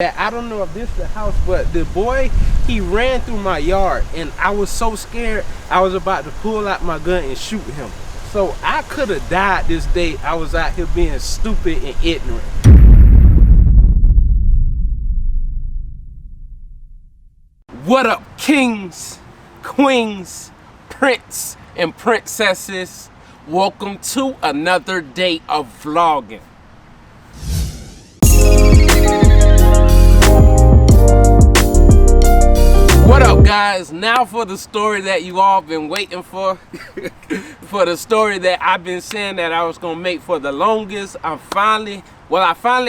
I don't know if this is the house, but the boy, he ran through my yard and I was so scared I was about to pull out my gun and shoot him. So I could have died this day. I was out here being stupid and ignorant. What up, kings, queens, prince and princesses? Welcome to another day of vlogging. What up, guys? Now for the story that you all been waiting for. For the story that I've been saying that I was gonna make for the longest. I finally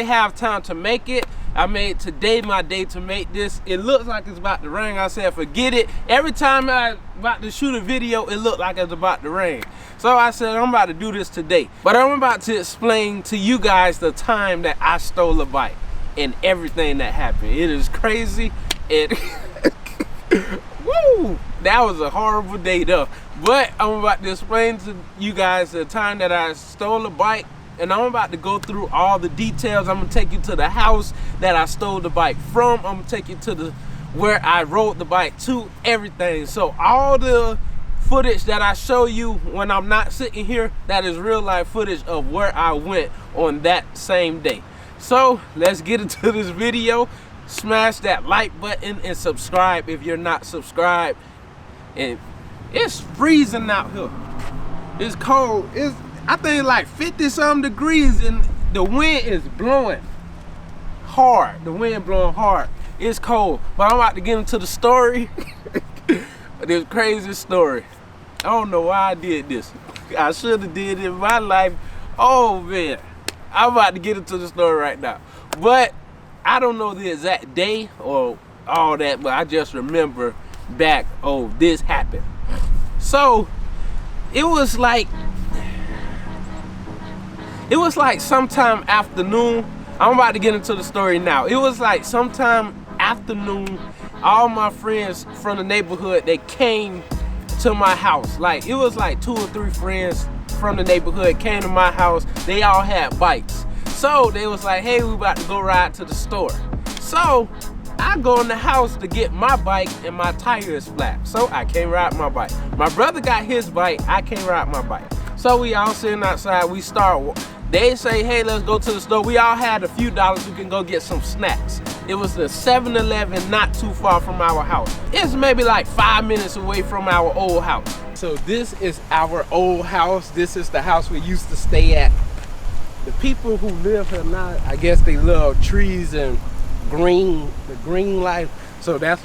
have time to make it. I made today my day to make this. It looks like it's about to rain. I said forget it. Every time I about to shoot a video, it looked like it's about to rain. So I said I'm about to do this today. But I'm about to explain to you guys the time that I stole a bike and everything that happened. It is crazy. Woo! That was a horrible day though. But I'm about to explain to you guys the time that I stole a bike, and I'm about to go through all the details. I'm gonna take you to the house that I stole the bike from. I'm gonna take you to where I rode the bike to, everything. So all the footage that I show you when I'm not sitting here, that is real life footage of where I went on that same day. So let's get into this video. Smash that like button and subscribe if you're not subscribed. And it's freezing out here. It's cold. I think like 50-something degrees and the wind is blowing hard. The wind blowing hard. It's cold. But I'm about to get into the story. This crazy story. I don't know why I did this. I should have did it in my life. Oh man. I'm about to get into the story right now. But I don't know the exact day or all that, but I just remember back, oh, this happened. So it was like sometime afternoon. I'm about to get into the story now. It was like sometime afternoon. All my friends from the neighborhood, they came to my house. Like it was like 2 or 3 friends from the neighborhood came to my house. They all had bikes. So they was like, hey, we about to go ride to the store. So I go in the house to get my bike and my tire is flat. So I can't ride my bike. My brother got his bike, I can't ride my bike. So we all sitting outside, we start, they say, hey, let's go to the store. We all had a few dollars, we can go get some snacks. It was the 7-Eleven not too far from our house. It's maybe like 5 minutes away from our old house. So this is our old house. This is the house we used to stay at. The people who live here now, I guess they love trees and the green life. So that's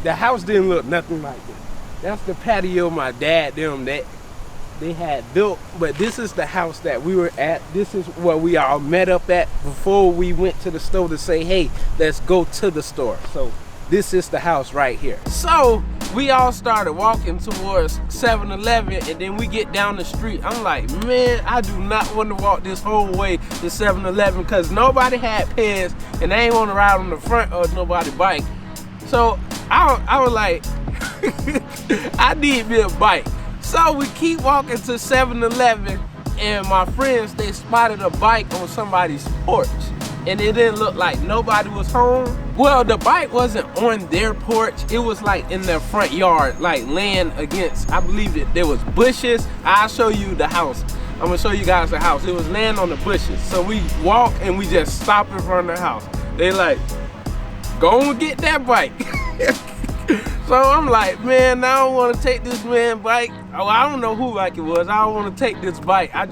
the house didn't look nothing like this. That's the patio my dad them that they had built. But this is the house that we were at. This is where we all met up at before we went to the store to say, hey, let's go to the store. So this is the house right here. So we all started walking towards 7-Eleven, and then we get down the street. I'm like, man, I do not want to walk this whole way to 7-Eleven because nobody had pants and they ain't want to ride on the front of nobody's bike. So I was like, I need me a bike. So we keep walking to 7-Eleven, and my friends, they spotted a bike on somebody's porch. And it didn't look like nobody was home. Well, the bike wasn't on their porch. It was like in their front yard, like laying against, I believe that there was bushes. I'll show you the house. I'm gonna show you guys the house. It was laying on the bushes. So we walk and we just stop in front of the house. They like, go and get that bike. So I'm like, man, I don't wanna take this man's bike. Oh, I don't know who bike it was. I don't wanna take this bike. I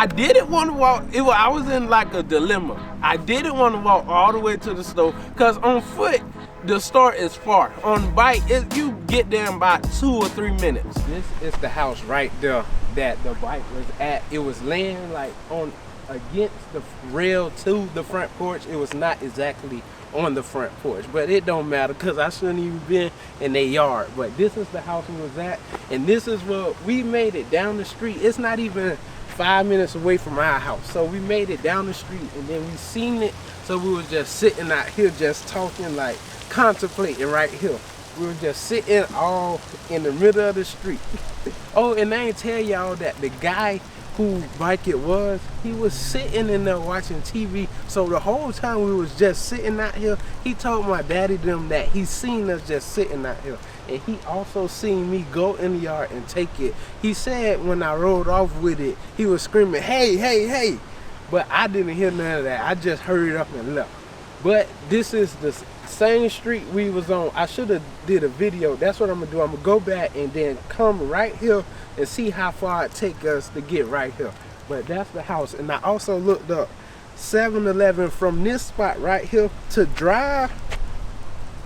didn't want to walk. I was in like a dilemma. I didn't want to walk all the way to the store because on foot, the store is far. On bike, you get there in about 2 or 3 minutes. This is the house right there that the bike was at. It was laying like on against the rail to the front porch. It was not exactly on the front porch, but it don't matter because I shouldn't even been in their yard. But this is the house we was at, and this is where we made it down the street. It's not even 5 minutes away from our house. So we made it down the street and then we seen it. So we was just sitting out here just talking, like contemplating right here. We were just sitting all in the middle of the street. Oh, and I ain't tell y'all that the guy whose bike it was. He was sitting in there watching TV. So the whole time we was just sitting out here, he told my daddy them that he seen us just sitting out here. And he also seen me go in the yard and take it. He said when I rode off with it, he was screaming, hey, hey, hey. But I didn't hear none of that. I just hurried up and left. But this is the same street we was on. I should have did a video. That's what I'm gonna do. I'm gonna go back and then come right here and see how far it take us to get right here. But that's the house. And I also looked up 7-Eleven from this spot right here to drive.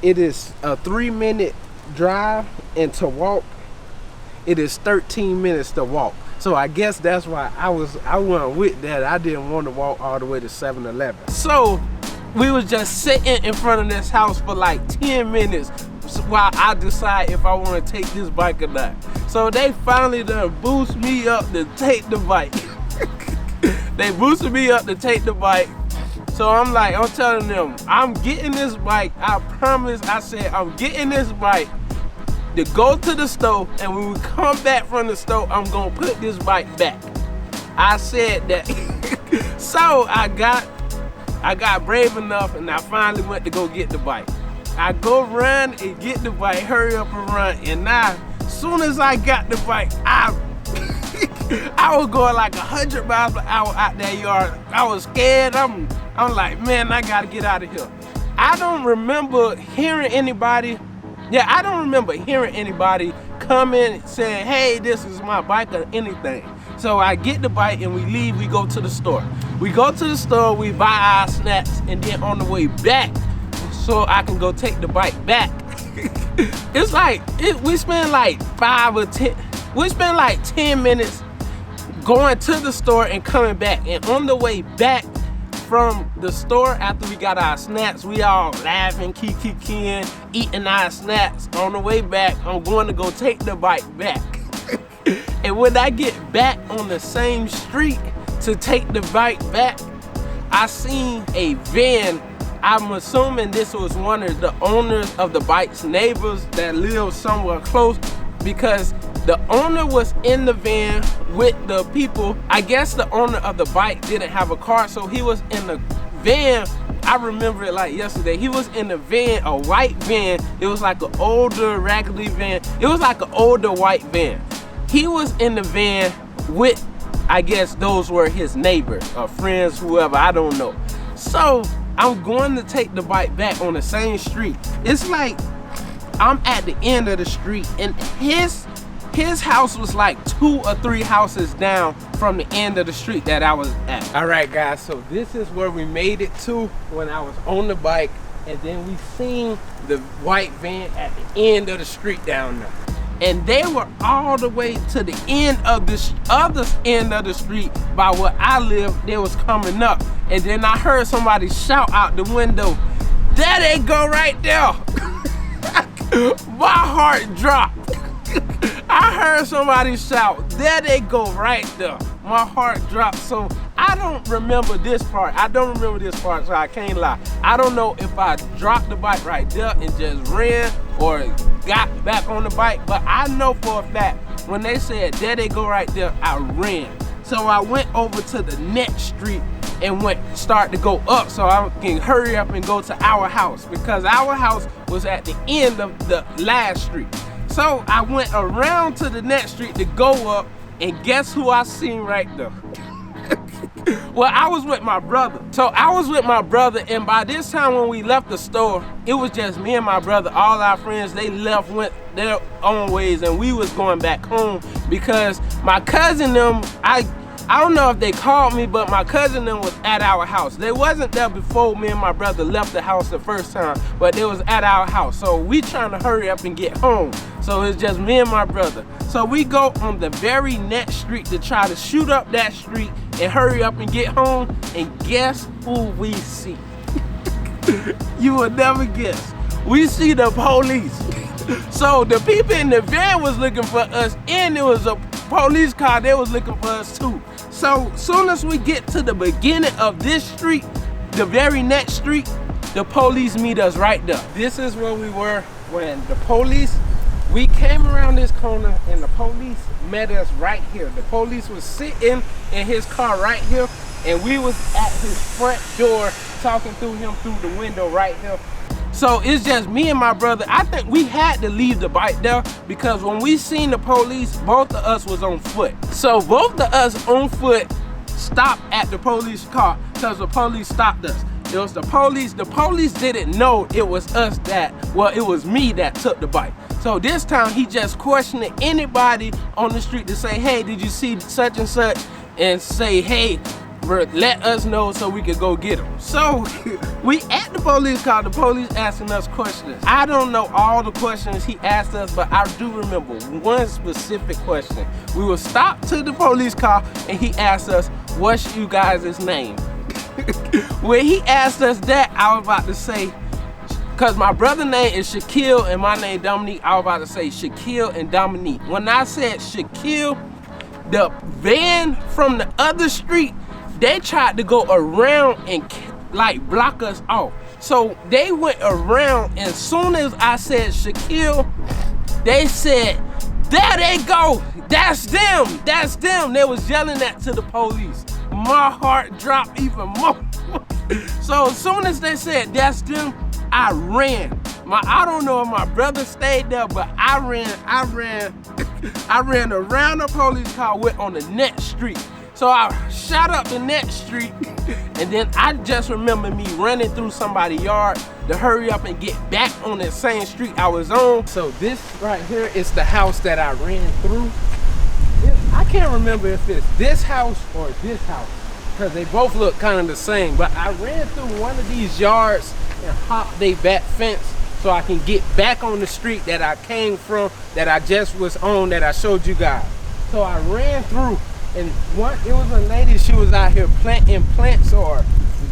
It is a 3-minute drive, and to walk it is 13 minutes to walk. So I guess that's why I wasn't with that. I didn't want to walk all the way to 7-Eleven. So we was just sitting in front of this house for like 10 minutes while I decide if I want to take this bike or not. So they finally done boost me up to take the bike. They boosted me up to take the bike. So I'm telling them, I'm getting this bike. I promise, I said, I'm getting this bike to go to the store, and when we come back from the store, I'm gonna put this bike back. I said that. So I got brave enough, and I finally went to go get the bike. I go run and get the bike, hurry up and run, and now, as soon as I got the bike, I was going like 100 miles per hour out that yard. I was scared. I'm like, man, I gotta get out of here. I don't remember hearing anybody. Yeah, I don't remember hearing anybody coming saying, hey, this is my bike or anything. So I get the bike and we leave, we go to the store. We go to the store, we buy our snacks, and then on the way back, so I can go take the bike back. It's like, we spend like 10 minutes going to the store and coming back. And on the way back from the store, after we got our snacks, we all laughing, kikiing, eating our snacks. On the way back, I'm going to go take the bike back. And when I get back on the same street to take the bike back, I seen a van. I'm assuming this was one of the owners of the bike's neighbors that live somewhere close, because the owner was in the van with the people. I guess the owner of the bike didn't have a car, so he was in the van. I remember it like yesterday. He was in the van, a white van. It was like an older, raggedy van. It was like an older white van. He was in the van with, I guess those were his neighbors or friends, whoever, I don't know. So I'm going to take the bike back on the same street. It's like I'm at the end of the street, and his house was like 2 or 3 houses down from the end of the street that I was at. All right, guys, so this is where we made it to when I was on the bike, and then we seen the white van at the end of the street down there. And they were all the way to the end of the other end of the street by where I live. They was coming up, and then I heard somebody shout out the window, "There they go right there." My heart dropped. I heard somebody shout, "There they go right there." My heart dropped. So I don't remember this part. So I can't lie. I don't know if I dropped the bike right there and just ran or got back on the bike, but I know for a fact when they said, "There they go right there," I ran. So I went over to the next street and start to go up so I can hurry up and go to our house, because our house was at the end of the last street. So I went around to the next street to go up, and guess who I seen right there? Well, I was with my brother. So I was with my brother, and by this time when we left the store, it was just me and my brother. All our friends, they went their own ways, and we was going back home because my cousin them, I don't know if they called me, but my cousin them was at our house. They wasn't there before me and my brother left the house the first time, but they was at our house. So we trying to hurry up and get home. So it's just me and my brother. So we go on the very next street to try to shoot up that street and hurry up and get home. And guess who we see? You would never guess. We see the police. So the people in the van was looking for us, and there was a police car, they was looking for us too. So soon as we get to the beginning of this street, the very next street, the police meet us right there. This is where we were when the police We came around this corner and the police met us right here. The police was sitting in his car right here, and we was at his front door talking through him through the window right here. So it's just me and my brother. I think we had to leave the bike there because when we seen the police, both of us was on foot. So both of us on foot stopped at the police car because the police stopped us. It was the police. The police didn't know it was us it was me that took the bike. So this time he just questioned anybody on the street to say, hey, did you see such and such? And say, hey, let us know so we could go get him. So we at the police car, the police asking us questions. I don't know all the questions he asked us, but I do remember one specific question. We were stopped to the police car and he asked us, what's you guys' name? When he asked us that, I was about to say, because my brother's name is Shaquille and my name Dominique, I was about to say Shaquille and Dominique. When I said Shaquille, the van from the other street, they tried to go around and like block us off. So they went around, and as soon as I said Shaquille, they said, there they go, that's them, that's them. They was yelling that to the police. My heart dropped even more. So as soon as they said that's them, I ran. I don't know if my brother stayed there, but I ran around the police car, went on the next street. So I shot up the next street, and then I just remember me running through somebody's yard to hurry up and get back on that same street I was on. So this right here is the house that I ran through. I can't remember if it's this house or this house, because they both look kind of the same, but I ran through one of these yards and hopped their back fence so I can get back on the street that I came from, that I just was on, that I showed you guys. So I ran through, and it was a lady, she was out here planting plants or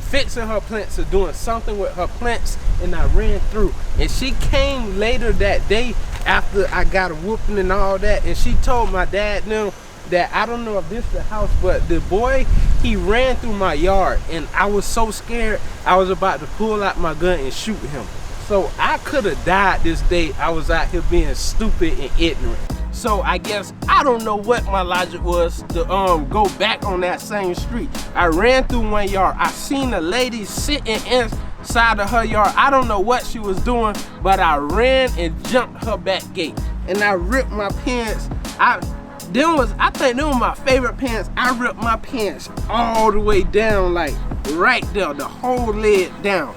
fixing her plants or doing something with her plants, and I ran through. And she came later that day after I got a whooping and all that, and she told my dad now that I don't know if this is the house, but the boy, he ran through my yard, and I was so scared I was about to pull out my gun and shoot him. So I could have died this day. I was out here being stupid and ignorant. So I guess I don't know what my logic was to go back on that same street. I ran through one yard. I seen a lady sitting inside of her yard. I don't know what she was doing, but I ran and jumped her back gate, and I ripped my pants. I think them were my favorite pants. I ripped my pants all the way down, like right there, the whole leg down.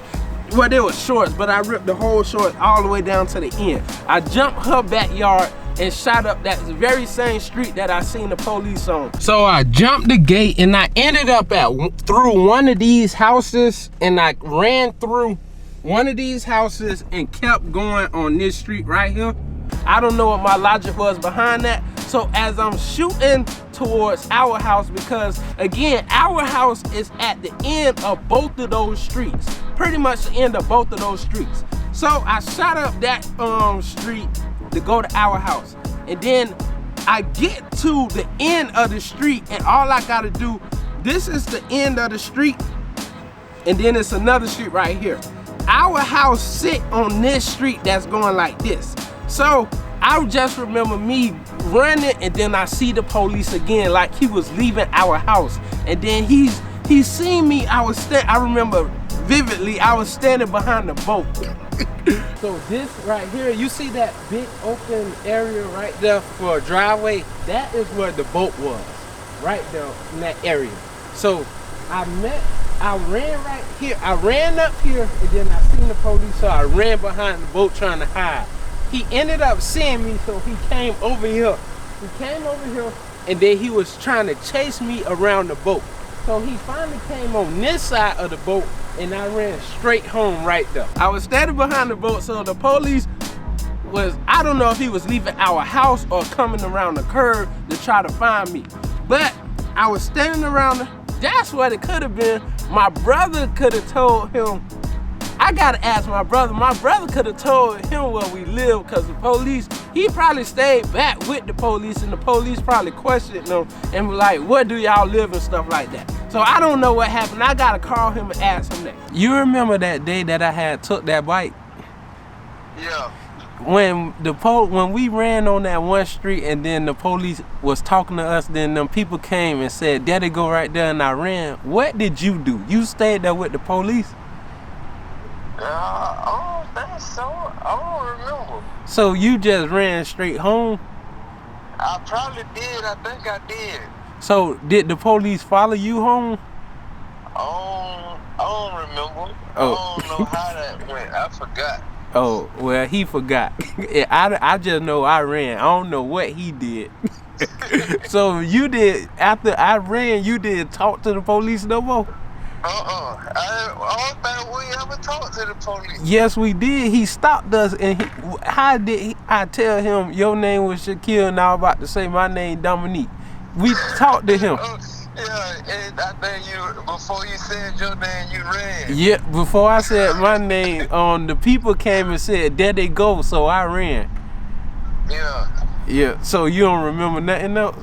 Well, they were shorts, but I ripped the whole short all the way down to the end. I jumped her backyard and shot up that very same street that I seen the police on. So I jumped the gate and I ended up through one of these houses, and I ran through one of these houses and kept going on this street right here. I don't know what my logic was behind that. So as I'm shooting towards our house, because again, our house is at the end of both of those streets, pretty much the end of both of those streets. So I shot up that street to go to our house, and then I get to the end of the street, and all I gotta do, this is the end of the street, and then it's another street right here. Our house sit on this street that's going like this. So I just remember me running, and then I see the police again, like he was leaving our house, and then he seen me. I remember vividly, I was standing behind the boat. So this right here, you see that big open area right there for a driveway? That is where the boat was, right there in that area. So I ran right here. I ran up here, and then I seen the police, so I ran behind the boat trying to hide. He ended up seeing me, so he came over here. And then he was trying to chase me around the boat. So he finally came on this side of the boat, and I ran straight home right there. I was standing behind the boat, so the police was, I don't know if he was leaving our house or coming around the curve to try to find me. But I was standing around, that's what it could have been. My brother could have told him, I gotta ask my brother. My brother could have told him where we live, because the police, he probably stayed back with the police, and the police probably questioned him and were like, where do y'all live and stuff like that. So I don't know what happened. I gotta call him and ask him that. You remember that day that I had took that bike? Yeah. when we ran on that one street and then the police was talking to us, then them people came and said, "There they go right there," and I ran. What did you do? You stayed there with the police? I don't think so. I don't remember. So you just ran straight home? I probably did. I think I did. So did the police follow you home? I don't remember. Oh. I don't know how that went. I forgot. Oh, well, he forgot. I just know I ran. I don't know what he did. So you did, after I ran, you didn't talk to the police no more? I don't think we ever talked to the police. Yes, we did. He stopped us, and how did I tell him your name was Shaquille and I was about to say my name Dominique? We talked to him. Yeah, and I think before you said your name, you ran. Yeah, before I said my name, the people came and said, "There they go," so I ran. Yeah. Yeah, so you don't remember nothing else?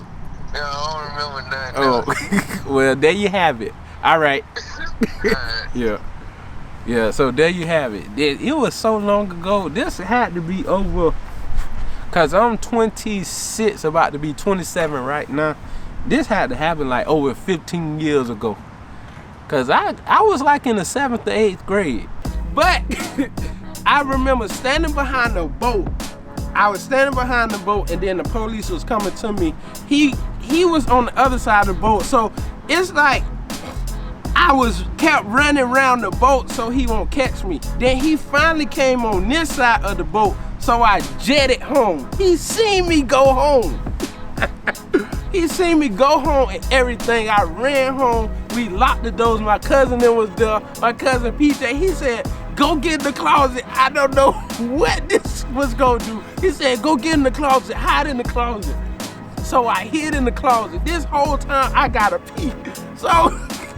Yeah, I don't remember nothing else. Well, there you have it. All right. Yeah, so there you have it. It was so long ago. This had to be over, because I'm 26, about to be 27 right now. This had to happen like over 15 years ago. Because I was like in the 7th or 8th grade. But I remember standing behind the boat. I was standing behind the boat, and then the police was coming to me. He was on the other side of the boat. So it's like I kept running around the boat so he won't catch me. Then he finally came on this side of the boat, so I jetted home. He seen me go home. He seen me go home and everything. I ran home. We locked the doors. My cousin was there. My cousin PJ, he said, "Go get in the closet." I don't know what this was gonna do. He said, "Go get in the closet, hide in the closet." So I hid in the closet. This whole time I gotta pee. So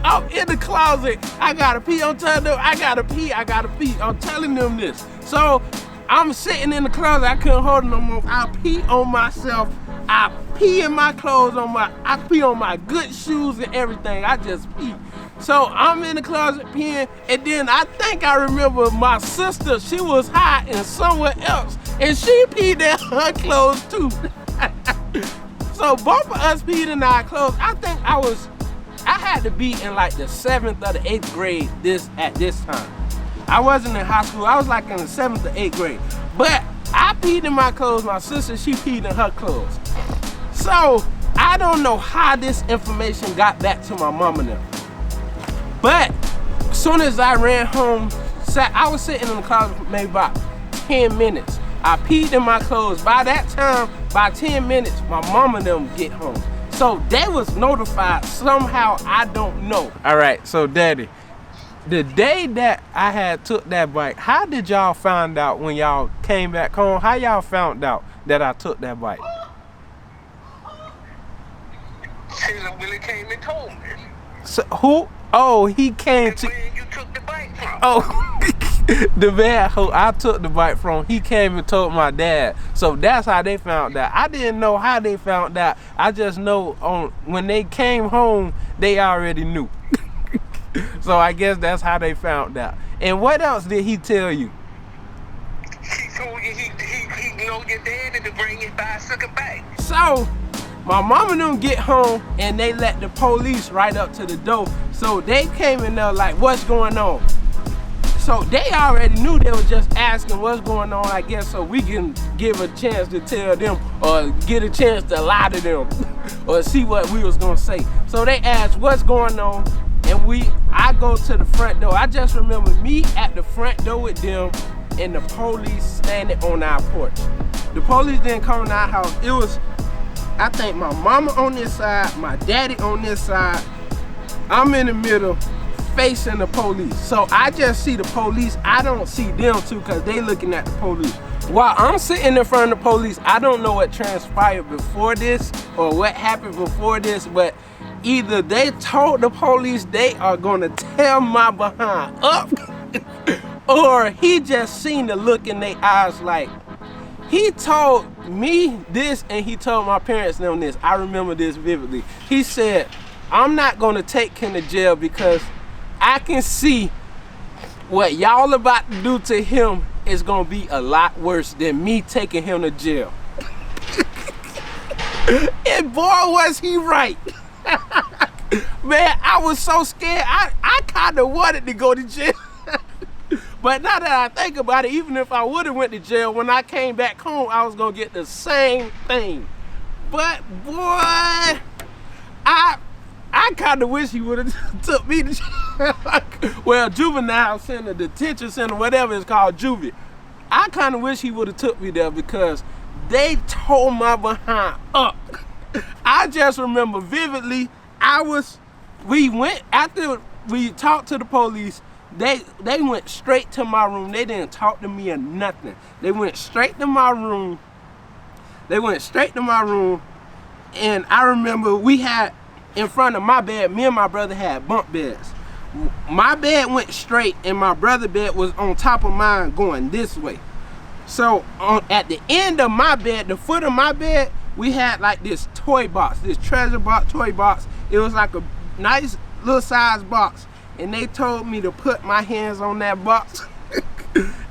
I'm in the closet. I gotta pee. I'm telling them, I gotta pee. I'm telling them this. So I'm sitting in the closet. I couldn't hold it no more. I pee on myself. I pee in my clothes, I pee on my good shoes and everything. I just pee. So I'm in the closet peeing, and then I think I remember my sister, she was hiding somewhere else, and she peed in her clothes too. So both of us peed in our clothes. I think I had to be in like the 7th or the 8th grade at this time. I wasn't in high school. I was like in the 7th or 8th grade. But I peed in my clothes. My sister, she peed in her clothes. So I don't know how this information got back to my mom and them. But as soon as I ran home, I was sitting in the closet for maybe about 10 minutes. I peed in my clothes. By that time, by 10 minutes, my mom and them get home. So they was notified somehow, I don't know. All right, so Daddy, the day that I had took that bike, how did y'all find out when y'all came back home? How y'all found out that I took that bike? Willie came and told me. So who? Oh, he came That's to. where you took the bike from. Oh, the man who I took the bike from, he came and told my dad. So that's how they found out. I didn't know how they found out. I just know when they came home, they already knew. So I guess that's how they found out. And what else did he tell you? He told you he know your daddy to bring his bicycle back. So my mom and them get home, and they let the police right up to the door. So they came in there like, "What's going on?" So they already knew. They were just asking what's going on, I guess, so we can give a chance to tell them or get a chance to lie to them or see what we was gonna say. So they asked what's going on, and I go to the front door. I just remember me at the front door with them and the police standing on our porch. The police didn't come in our house. It was, I think, my mama on this side, my daddy on this side. I'm in the middle facing the police. So I just see the police. I don't see them too, because they looking at the police. While I'm sitting in front of the police, I don't know what transpired before this or what happened before this, but either they told the police they are gonna tear my behind up or he just seen the look in their eyes. Like, he told me this and he told my parents them this. I remember this vividly. He said, "I'm not gonna take him to jail because I can see what y'all about to do to him is gonna be a lot worse than me taking him to jail. And boy, was he right. Man, I was so scared. I kind of wanted to go to jail. But now that I think about it, even if I would have went to jail, when I came back home, I was gonna get the same thing. But boy, I kind of wish he would have took me to jail. Well, juvenile center, detention center, whatever it's called, juvie. I kind of wish he would have took me there because they tore my behind up. I just remember vividly, we went, after we talked to the police, they went straight to my room. They didn't talk to me or nothing. They went straight to my room. And I remember we had, in front of my bed, me and my brother had bunk beds. My bed went straight and my brother's bed was on top of mine going this way. So at the end of my bed, the foot of my bed, we had like this toy box, this treasure box, toy box. It was like a nice little size box. And they told me to put my hands on that box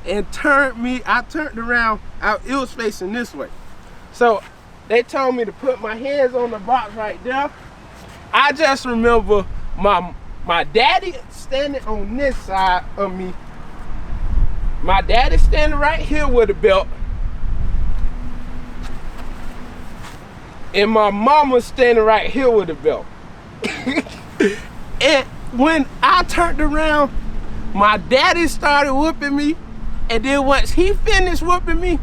and I turned around, it was facing this way. So they told me to put my hands on the box right there. I just remember my daddy standing on this side of me. My daddy standing right here with a belt. And my mama standing right here with a belt. And when I turned around, my daddy started whooping me. And then once he finished whooping me,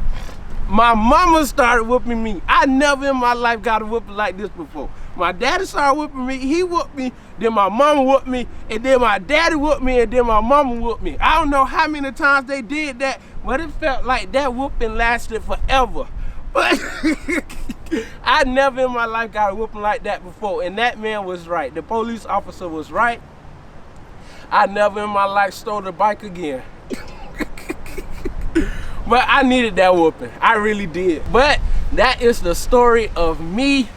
my mama started whooping me. I never in my life got a whooping like this before. My daddy started whooping me, he whooped me, then my mama whooped me, and then my daddy whooped me, and then my mama whooped me. I don't know how many times they did that, but it felt like that whooping lasted forever. But I never in my life got a whooping like that before, and that man was right. The police officer was right. I never in my life stole a bike again. But I needed that whooping. I really did. But that is the story of me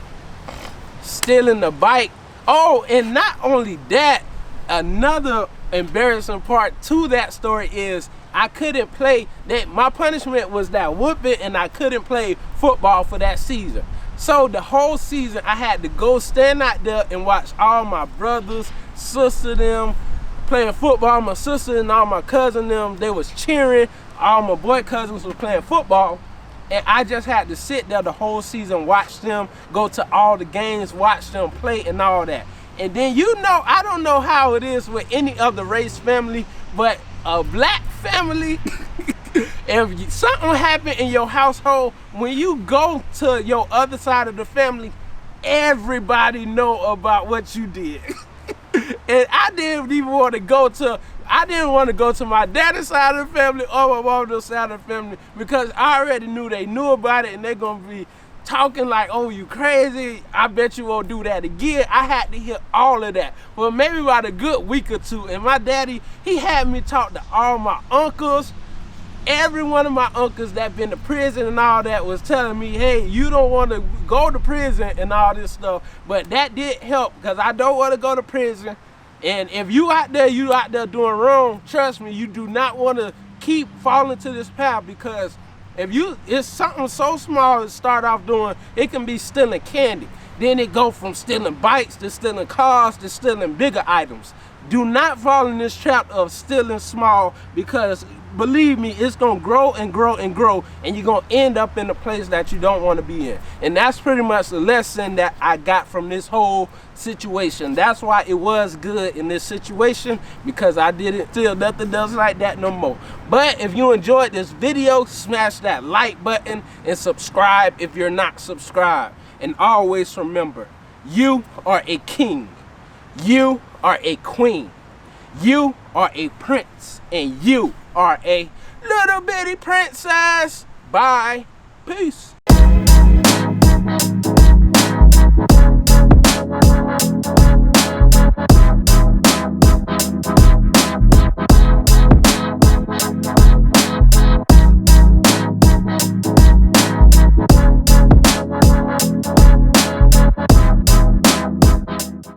stealing the bike. Oh, and not only that, another embarrassing part to that story is I couldn't play. My punishment was that whooping, and I couldn't play football for that season. So the whole season I had to go stand out there and watch all my brothers, sister them playing football. My sister and all my cousin them, they was cheering. All my boy cousins was playing football. And I just had to sit there the whole season, watch them, go to all the games, watch them play and all that. And then I don't know how it is with any other race family, but a black family, if something happened in your household, when you go to your other side of the family, everybody know about what you did. And I didn't want to go to my daddy's side of the family or my mama's side of the family because I already knew they knew about it and they're going to be talking like, oh, you crazy, I bet you won't do that again. I had to hear all of that for maybe about a good week or two. And my daddy, he had me talk to all my uncles. Every one of my uncles that been to prison and all that was telling me, hey, you don't want to go to prison and all this stuff. But that did help because I don't want to go to prison. And if you out there doing wrong, trust me, you do not want to keep falling to this path because it's something so small to start off doing, it can be stealing candy. Then it go from stealing bikes to stealing cars to stealing bigger items. Do not fall in this trap of stealing small because believe me, it's gonna grow and grow and grow and you're gonna end up in a place that you don't want to be in. And that's pretty much the lesson that I got from this whole situation. That's why it was good in this situation because I didn't feel nothing does like that no more. But if you enjoyed this video, smash that like button and subscribe if you're not subscribed. And always remember, you are a king. You are a queen. You are a prince. And you are a little bitty princess. Bye. Peace.